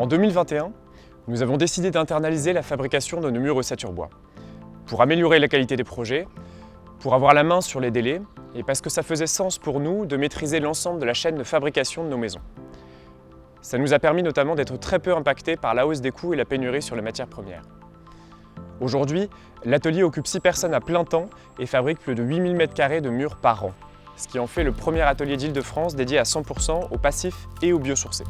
En 2021, nous avons décidé d'internaliser la fabrication de nos murs ossature bois pour améliorer la qualité des projets, pour avoir la main sur les délais et parce que ça faisait sens pour nous de maîtriser l'ensemble de la chaîne de fabrication de nos maisons. Ça nous a permis notamment d'être très peu impactés par la hausse des coûts et la pénurie sur les matières premières. Aujourd'hui, l'atelier occupe 6 personnes à plein temps et fabrique plus de 8000 m² de murs par an, ce qui en fait le premier atelier d'Île-de-France dédié à 100% au passif et au biosourcé.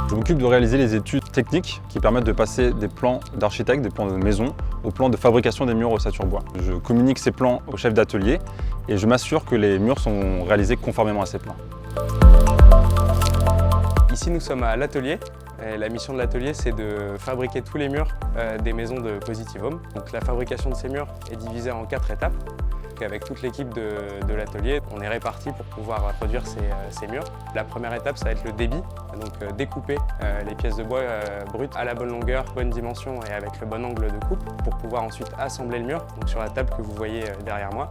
Je m'occupe de réaliser les études techniques qui permettent de passer des plans d'architecte, des plans de maison, aux plans de fabrication des murs ossature bois. Je communique ces plans au chef d'atelier et je m'assure que les murs sont réalisés conformément à ces plans. Ici, nous sommes à l'atelier. La mission de l'atelier, c'est de fabriquer tous les murs des maisons de Positive Home. Donc, la fabrication de ces murs est divisée en 4 étapes. Avec toute l'équipe de l'atelier, on est répartis pour pouvoir produire ces murs. La première étape, ça va être le débit, donc découper les pièces de bois brutes à la bonne longueur, bonne dimension et avec le bon angle de coupe pour pouvoir ensuite assembler le mur, donc sur la table que vous voyez derrière moi.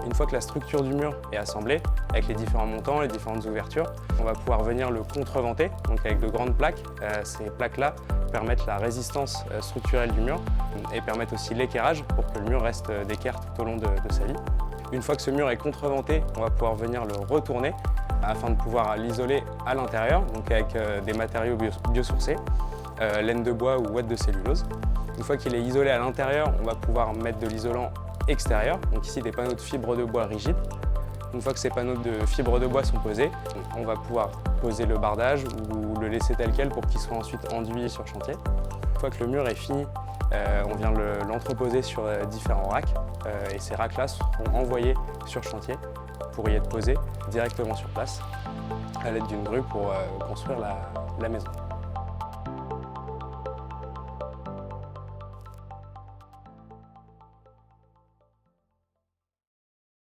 Une fois que la structure du mur est assemblée, avec les différents montants, les différentes ouvertures, on va pouvoir venir le contreventer, donc avec de grandes plaques. Ces plaques-là permettent la résistance structurelle du mur et permettent aussi l'équerrage pour que le mur reste d'équerre tout au long de sa vie. Une fois que ce mur est contreventé, on va pouvoir venir le retourner afin de pouvoir l'isoler à l'intérieur, donc avec des matériaux biosourcés, laine de bois ou ouate de cellulose. Une fois qu'il est isolé à l'intérieur, on va pouvoir mettre de l'isolant extérieur, donc ici des panneaux de fibres de bois rigides. Une fois que ces panneaux de fibres de bois sont posés, on va pouvoir poser le bardage ou le laisser tel quel pour qu'il soit ensuite enduit sur chantier. Une fois que le mur est fini, on vient l'entreposer sur différents racks et ces racks-là seront envoyés sur chantier pour y être posés directement sur place à l'aide d'une grue pour construire la maison.